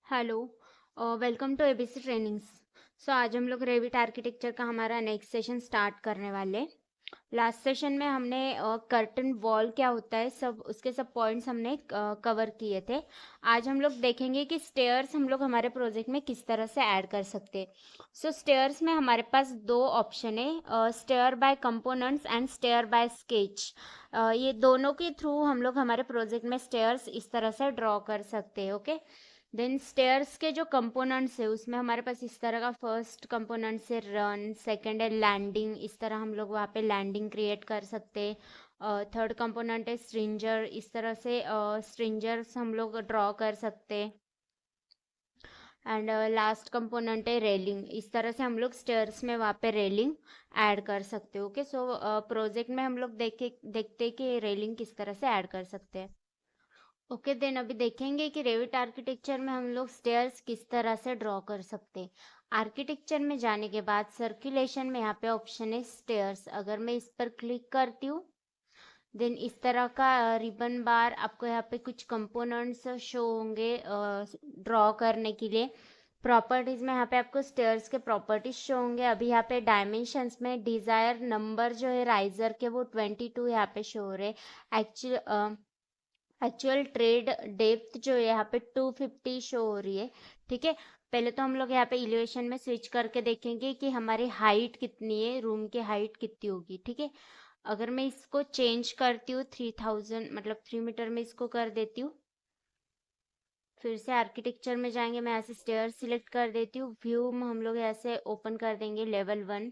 Hello. Welcome to ABC trainings. So आज हम लोग रेविट आर्किटेक्चर का हमारा नेक्स्ट सेशन स्टार्ट करने वाले हैं। लास्ट सेशन में हमने कर्टन वॉल क्या होता है सब उसके सब पॉइंट्स हमने कवर किए थे। आज हम लोग देखेंगे कि स्टेयर्स हम लोग हमारे प्रोजेक्ट में किस तरह से ऐड कर सकते हैं। सो स्टेयर्स में हमारे पास दो ऑप्शन है, stair by components and stair by sketch. ये दोनों के थ्रू हम लोग हमारे प्रोजेक्ट में स्टेयर्स इस तरह से ड्रॉ कर सकते हैं। ओके, देन स्टेयर्स के जो कंपोनेंट्स है उसमें हमारे पास इस तरह का फर्स्ट कंपोनेंट्स है रन, सेकंड है लैंडिंग, इस तरह हम लोग वहाँ पे लैंडिंग क्रिएट कर सकते हैं। थर्ड कंपोनेंट है स्ट्रिंजर, इस तरह से स्ट्रिंजर्स हम लोग ड्रॉ कर सकते हैं। एंड लास्ट कंपोनेंट है रेलिंग, इस तरह से हम लोग स्टेयर्स में वहाँ पे रेलिंग ऐड कर सकते हो। ओके, सो प्रोजेक्ट में हम लोग देखते हैं कि रेलिंग किस तरह से ऐड कर सकते हैं। ओके, देन अभी देखेंगे कि रेविट आर्किटेक्चर में हम लोग स्टेयर्स किस तरह से ड्रॉ कर सकते हैं। आर्किटेक्चर में जाने के बाद सर्कुलेशन में यहाँ पे ऑप्शन है स्टेयर्स, अगर मैं इस पर क्लिक करती हूँ देन इस तरह का रिबन बार आपको यहाँ पे कुछ कंपोनेंट्स शो होंगे ड्रॉ करने के लिए। प्रॉपर्टीज में यहाँ पे आपको स्टेयर्स के प्रॉपर्टीज शो होंगे। अभी यहाँ पे डायमेंशंस में डिजायर नंबर जो है राइजर के वो 22 यहाँ पे शो हो रहे। एक्चुअल ट्रेड डेप्थ जो है यहाँ पे 250 शो हो रही है। ठीक है, पहले तो हम लोग यहाँ पे इलिवेशन में स्विच करके देखेंगे कि हमारी हाइट कितनी है, रूम की हाइट कितनी होगी। ठीक है, अगर मैं इसको चेंज करती हूँ 3000 मतलब 3 मीटर में इसको कर देती हूँ। फिर से आर्किटेक्चर में जाएंगे, मैं यहाँ से स्टेयर सिलेक्ट कर देती हूँ, व्यू में हम लोग यहाँ से ओपन कर देंगे लेवल 1।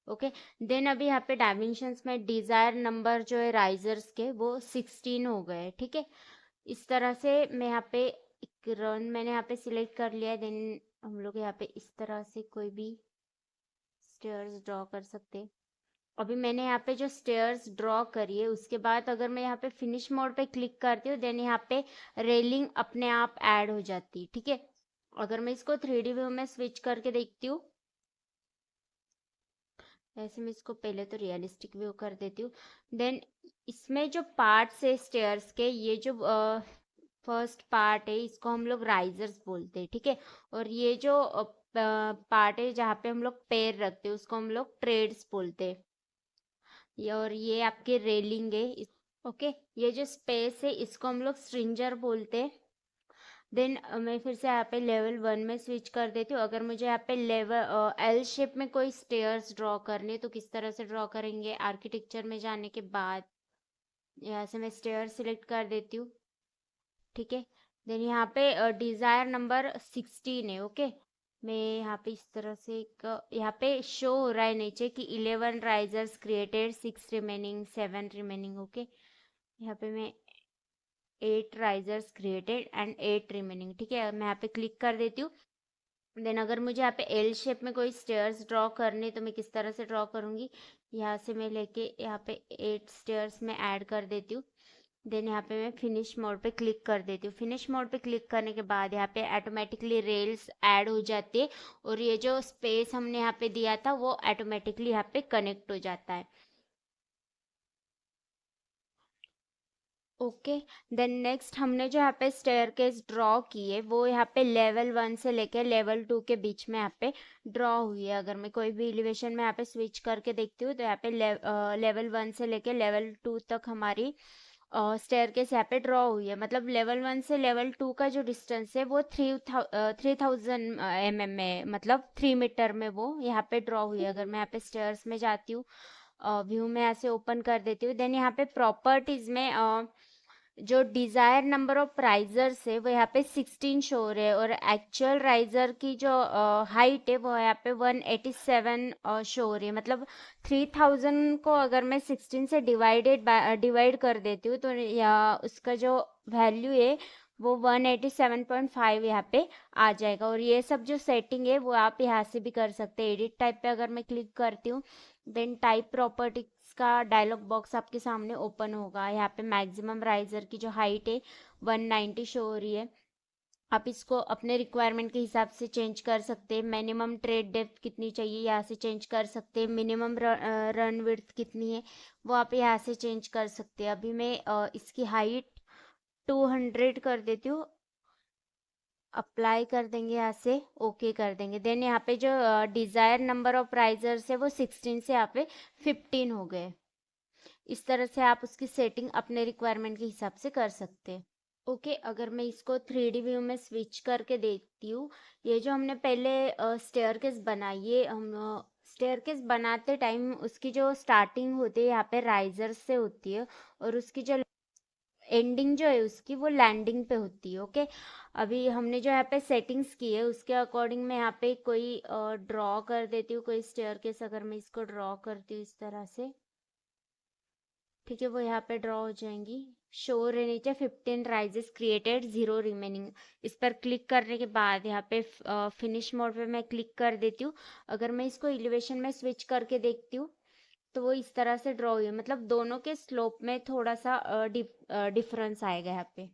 ओके, देन अभी यहाँ पे डायमेंशंस में डिजायर नंबर जो है राइजर्स के वो 16 हो गए। ठीक है, इस तरह से मैं यहाँ पे एक रन मैंने यहाँ पे सिलेक्ट कर लिया। देन हम लोग यहाँ पे इस तरह से कोई भी स्टेयर्स ड्रॉ कर सकते हैं। अभी मैंने यहाँ पे जो स्टेयर्स ड्रॉ करी है उसके बाद अगर मैं यहाँ पे फिनिश मोड पे क्लिक करती हूँ देन यहाँ पे रेलिंग अपने आप ऐड हो जाती है। ठीक है, अगर मैं इसको 3D व्यू में स्विच करके देखती हूँ, ऐसे मैं इसको पहले तो रियलिस्टिक व्यू कर देती हूँ। देन इसमें जो पार्ट्स है स्टेयर्स के, ये जो फर्स्ट पार्ट है इसको हम लोग राइजर्स बोलते हैं। ठीक है, और ये जो पार्ट है जहाँ पे हम लोग पैर रखते हैं उसको हम लोग ट्रेड्स बोलते हैं। और ये आपके रेलिंग है ओके, ये जो स्पेस है इसको हम लोग स्ट्रिंजर बोलते हैं। देन मैं फिर से यहाँ पे लेवल 1 में स्विच कर देती हूँ। अगर मुझे यहाँ पे लेवल एल शेप में कोई स्टेयर्स ड्रॉ करने तो किस तरह से ड्रॉ करेंगे, आर्किटेक्चर में जाने के बाद यहाँ से मैं स्टेयर सिलेक्ट कर देती हूँ। ठीक है, देन यहाँ पे डिजायर नंबर 16 है। ओके, मैं यहाँ पे इस तरह से एक यहाँ पे शो हो रहा है नीचे कि 11 risers created, 6 remaining, 7 remaining. Okay, यहाँ पे मैं 8 राइजर्स क्रिएटेड एंड 8 रिमेनिंग। ठीक है, मैं यहाँ पे क्लिक कर देती हूँ। देन अगर मुझे यहाँ पे एल शेप में कोई स्टेयर्स ड्रॉ करने तो मैं किस तरह से ड्रॉ करूँगी, यहाँ से मैं लेके यहाँ पे 8 स्टेयर्स में ऐड कर देती हूँ। देन यहाँ पे मैं फिनिश मोड पे क्लिक कर देती हूँ। फिनिश मोड पे क्लिक करने के बाद यहाँ पे ऑटोमेटिकली रेल्स ऐड हो जाती है और ये जो स्पेस हमने यहाँ पे दिया था वो ऑटोमेटिकली यहाँ पे कनेक्ट हो जाता है। ओके, देन नेक्स्ट हमने जो यहाँ पे स्टेयरकेस ड्रॉ की है वो यहाँ पे लेवल 1 से लेके लेवल 2 के बीच में यहाँ पे ड्रॉ हुई है। अगर मैं कोई भी एलिवेशन में यहाँ पे स्विच करके देखती हूँ तो यहाँ पे लेवल 1 से लेके लेवल 2 तक हमारी स्टेयरकेस यहाँ पे ड्रॉ हुई है। मतलब लेवल 1 से लेवल 2 का जो डिस्टेंस है वो 3000 mm में, मतलब 3 मीटर में वो यहाँ पे ड्रॉ हुई है। अगर मैं यहाँ पे स्टेयर्स में जाती हूँ, व्यू में ऐसे ओपन कर देती हूँ, देन यहाँ पे प्रॉपर्टीज में जो डिजायर नंबर ऑफ राइजर्स है वो यहाँ पे 16 शो हो रहे हैं और एक्चुअल राइजर की जो हाइट है वो यहाँ पे 187 शो हो रही है। मतलब 3000 को अगर मैं 16 से डिवाइड कर देती हूँ तो या उसका जो वैल्यू है वो 187.5 यहाँ पे आ जाएगा। और ये सब जो सेटिंग है वो आप यहाँ से भी कर सकते हैं। एडिट टाइप पे अगर मैं क्लिक करती हूँ देन टाइप प्रॉपर्टीज का डायलॉग बॉक्स आपके सामने ओपन होगा। यहाँ पे मैक्सिमम राइजर की जो हाइट है 190 शो हो रही है। आप इसको अपने रिक्वायरमेंट के हिसाब से चेंज कर सकते हैं। मिनिमम ट्रेड डेप्थ कितनी चाहिए यहाँ से चेंज कर सकते हैं। मिनिमम रन विड्थ कितनी है वो आप यहाँ से चेंज कर सकते हैं। अभी मैं इसकी हाइट 200 कर देती हूँ। अप्लाई कर देंगे यहाँ से, ओके कर देंगे। देन यहाँ पे जो डिजायर नंबर ऑफ राइजर्स है वो 16 से यहाँ पे 15 हो गए। इस तरह से आप उसकी सेटिंग अपने रिक्वायरमेंट के हिसाब से कर सकते हैं। ओके, अगर मैं इसको 3D व्यू में स्विच करके देखती हूँ, ये जो हमने पहले स्टेयरकेस बनाई है, हम स्टेयरकेस बनाते टाइम उसकी जो स्टार्टिंग होती है यहाँ पे राइजर्स से होती है, और उसकी जो एंडिंग जो है उसकी वो लैंडिंग पे होती है। ओके, अभी हमने जो यहाँ पे सेटिंग्स की है उसके अकॉर्डिंग मैं यहाँ पे कोई ड्रॉ कर देती हूँ, कोई स्टेयरकेस अगर मैं इसको ड्रॉ करती हूँ इस तरह से, ठीक है, वो यहाँ पे ड्रॉ हो जाएंगी। शो रहे नीचे 15 राइजेस क्रिएटेड 0 रिमेनिंग। इस पर क्लिक करने के बाद यहाँ पे फिनिश मोड पे मैं क्लिक कर देती हूँ। अगर मैं इसको एलिवेशन में स्विच करके देखती हूँ तो वो इस तरह से ड्रॉ हुई है, मतलब दोनों के स्लोप में थोड़ा सा डिफरेंस आएगा यहाँ पे।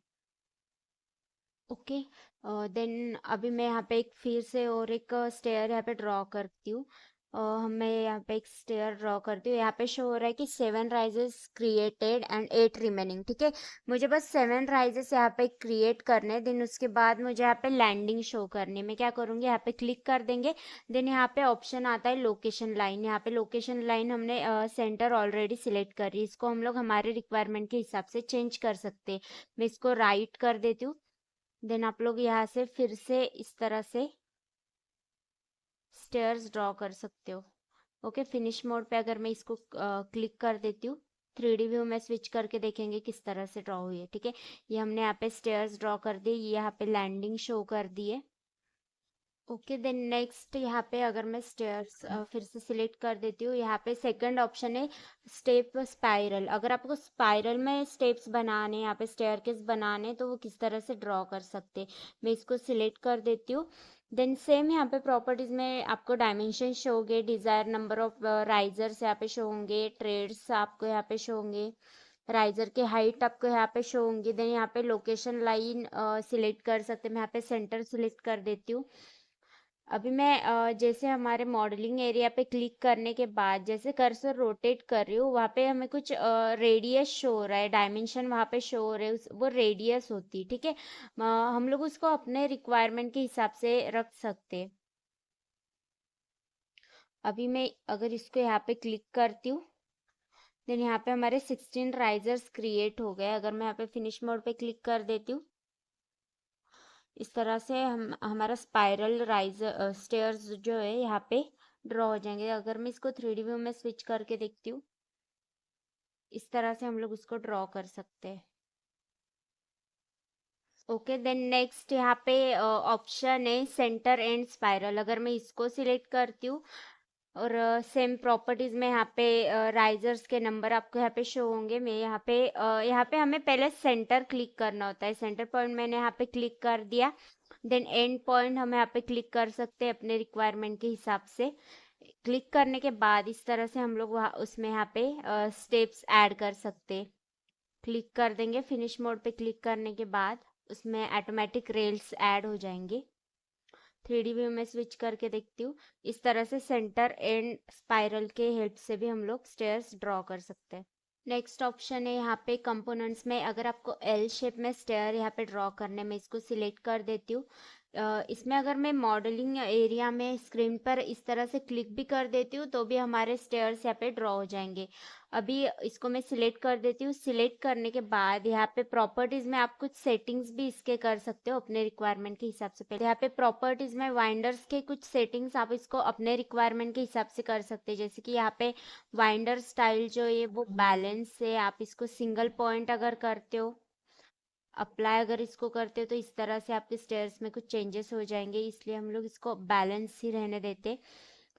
ओके, देन अभी मैं यहाँ पे एक फिर से और एक स्टेयर यहाँ पे ड्रॉ करती हूँ। मैं यहाँ पे एक स्टेयर ड्रॉ करती हूँ, यहाँ पे शो हो रहा है कि 7 राइजेस क्रिएटेड एंड 8 रिमेनिंग। ठीक है, मुझे बस 7 राइजेस यहाँ पे क्रिएट करने, देन उसके बाद मुझे यहाँ पे लैंडिंग शो करनी है। मैं क्या करूँगी, यहाँ पे क्लिक कर देंगे। देन यहाँ पे ऑप्शन आता है लोकेशन लाइन। यहाँ पे लोकेशन लाइन हमने सेंटर ऑलरेडी सिलेक्ट करी, इसको हम लोग हमारे रिक्वायरमेंट के हिसाब से चेंज कर सकते हैं। मैं इसको राइट कर देती हूँ। देन आप लोग यहाँ से फिर से इस तरह से स्टेयर्स ड्रॉ कर सकते हो। ओके, फिनिश मोड पे अगर मैं इसको क्लिक कर देती हूँ, 3D व्यू में स्विच करके देखेंगे किस तरह से ड्रॉ हुई है। ठीक है, ये हमने यहाँ पे स्टेयर्स ड्रॉ कर दी, ये यहाँ पे लैंडिंग शो कर दी है। ओके, देन नेक्स्ट यहाँ पे अगर मैं स्टेयर्स फिर से सिलेक्ट कर देती हूँ, यहाँ पे सेकंड ऑप्शन है स्टेप स्पाइरल। अगर आपको स्पाइरल में स्टेप्स बनाने, यहाँ पे स्टेयरकेस बनाने, तो वो किस तरह से ड्रॉ कर सकते हैं, मैं इसको सिलेक्ट कर देती हूँ। देन सेम यहाँ पे प्रॉपर्टीज में आपको डायमेंशन शो होंगे, डिजायर नंबर ऑफ राइजर्स यहाँ पे शो होंगे, ट्रेड्स आपको यहाँ पे शो होंगे, राइजर के हाइट आपको यहाँ पे शो होंगी। देन यहाँ पे लोकेशन लाइन सिलेक्ट कर सकते हैं, मैं यहाँ पे सेंटर सिलेक्ट कर देती हूँ। अभी मैं जैसे हमारे मॉडलिंग एरिया पे क्लिक करने के बाद जैसे कर्सर रोटेट कर रही हूँ, वहाँ पे हमें कुछ रेडियस शो हो रहा है, डायमेंशन वहाँ पे शो हो रहे हैं, वो रेडियस होती है। ठीक है, हम लोग उसको अपने रिक्वायरमेंट के हिसाब से रख सकते हैं। अभी मैं अगर इसको यहाँ पे क्लिक करती हूँ, देन यहाँ पे हमारे 16 राइजर्स क्रिएट हो गए। अगर मैं यहाँ पे फिनिश मोड पे क्लिक कर देती हूँ, इस तरह से हम हमारा स्पाइरल राइज स्टेयर्स जो है यहाँ पे ड्रॉ हो जाएंगे। अगर मैं इसको 3D व्यू में स्विच करके देखती हूँ, इस तरह से हम लोग उसको ड्रॉ कर सकते हैं। ओके, देन नेक्स्ट यहाँ पे ऑप्शन है सेंटर एंड स्पाइरल। अगर मैं इसको सिलेक्ट करती हूँ और सेम प्रॉपर्टीज में यहाँ पे राइजर्स के नंबर आपको यहाँ पे शो होंगे। मैं यहाँ पे हमें पहले सेंटर क्लिक करना होता है, सेंटर पॉइंट मैंने यहाँ पे क्लिक कर दिया। देन एंड पॉइंट हम यहाँ पे क्लिक कर सकते हैं अपने रिक्वायरमेंट के हिसाब से। क्लिक करने के बाद इस तरह से हम लोग वहाँ उसमें यहाँ पे स्टेप्स ऐड कर सकते हैं। क्लिक कर देंगे, फिनिश मोड पे क्लिक करने के बाद उसमें ऑटोमेटिक रेल्स ऐड हो जाएंगे। 3D व्यू में स्विच करके देखती हूँ, इस तरह से सेंटर एंड स्पाइरल के हेल्प से भी हम लोग स्टेयर्स ड्रॉ कर सकते हैं। नेक्स्ट ऑप्शन है यहाँ पे कंपोनेंट्स में, अगर आपको एल शेप में स्टेयर यहाँ पे ड्रॉ करने में, इसको सिलेक्ट कर देती हूँ। इसमें अगर मैं मॉडलिंग एरिया में स्क्रीन पर इस तरह से क्लिक भी कर देती हूँ तो भी हमारे स्टेयर्स यहाँ पे ड्रॉ हो जाएंगे। अभी इसको मैं सिलेक्ट कर देती हूँ। सिलेक्ट करने के बाद यहाँ पे प्रॉपर्टीज में आप कुछ सेटिंग्स भी इसके कर सकते हो अपने रिक्वायरमेंट के हिसाब से। पहले यहाँ पे प्रॉपर्टीज में वाइंडर्स के कुछ सेटिंग्स आप इसको अपने रिक्वायरमेंट के हिसाब से कर सकते हैं। जैसे कि यहाँ पे वाइंडर स्टाइल जो है वो बैलेंस है, आप इसको सिंगल पॉइंट अगर करते हो, अप्लाई अगर इसको करते हो, तो इस तरह से आपके स्टेयर्स में कुछ चेंजेस हो जाएंगे, इसलिए हम लोग इसको बैलेंस ही रहने देते।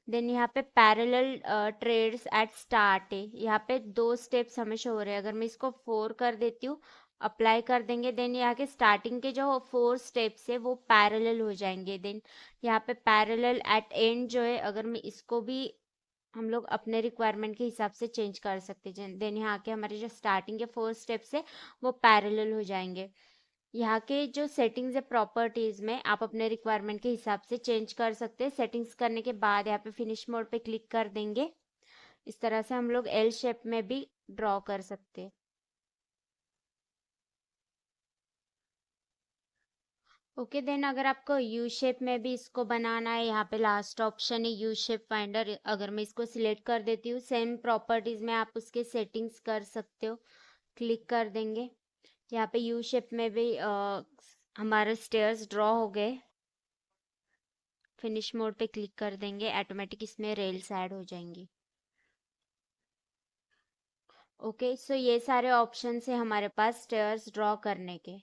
देन यहाँ पे पैरेलल ट्रेड्स एट स्टार्ट है, यहाँ पे 2 स्टेप्स हमें शो हो रहे हैं। अगर मैं इसको 4 कर देती हूँ, अप्लाई कर देंगे, देन यहाँ के स्टार्टिंग के जो 4 स्टेप्स है वो पैरेलल हो जाएंगे। देन यहाँ पे पैरेलल एट एंड जो है, अगर मैं इसको भी हम लोग अपने रिक्वायरमेंट के हिसाब से चेंज कर सकते हैं। देन यहाँ के हमारे जो स्टार्टिंग के 4 स्टेप्स है वो पैरेलल हो जाएंगे। यहाँ के जो सेटिंग्स है प्रॉपर्टीज में आप अपने रिक्वायरमेंट के हिसाब से चेंज कर सकते हैं। सेटिंग्स करने के बाद यहाँ पे फिनिश मोड पे क्लिक कर देंगे। इस तरह से हम लोग एल शेप में भी ड्रॉ कर सकते हैं। ओके देन अगर आपको यू शेप में भी इसको बनाना है, यहाँ पे लास्ट ऑप्शन है यू शेप फाइंडर। अगर मैं इसको सिलेक्ट कर देती हूँ, सेम प्रॉपर्टीज में आप उसके सेटिंग्स कर सकते हो। क्लिक कर देंगे, यहाँ पे यू शेप में भी हमारे स्टेयर्स ड्रॉ हो गए। फिनिश मोड पे क्लिक कर देंगे, ऑटोमेटिक इसमें रेल्स ऐड हो जाएंगी। ओके सो ये सारे ऑप्शन है हमारे पास स्टेयर्स ड्रॉ करने के।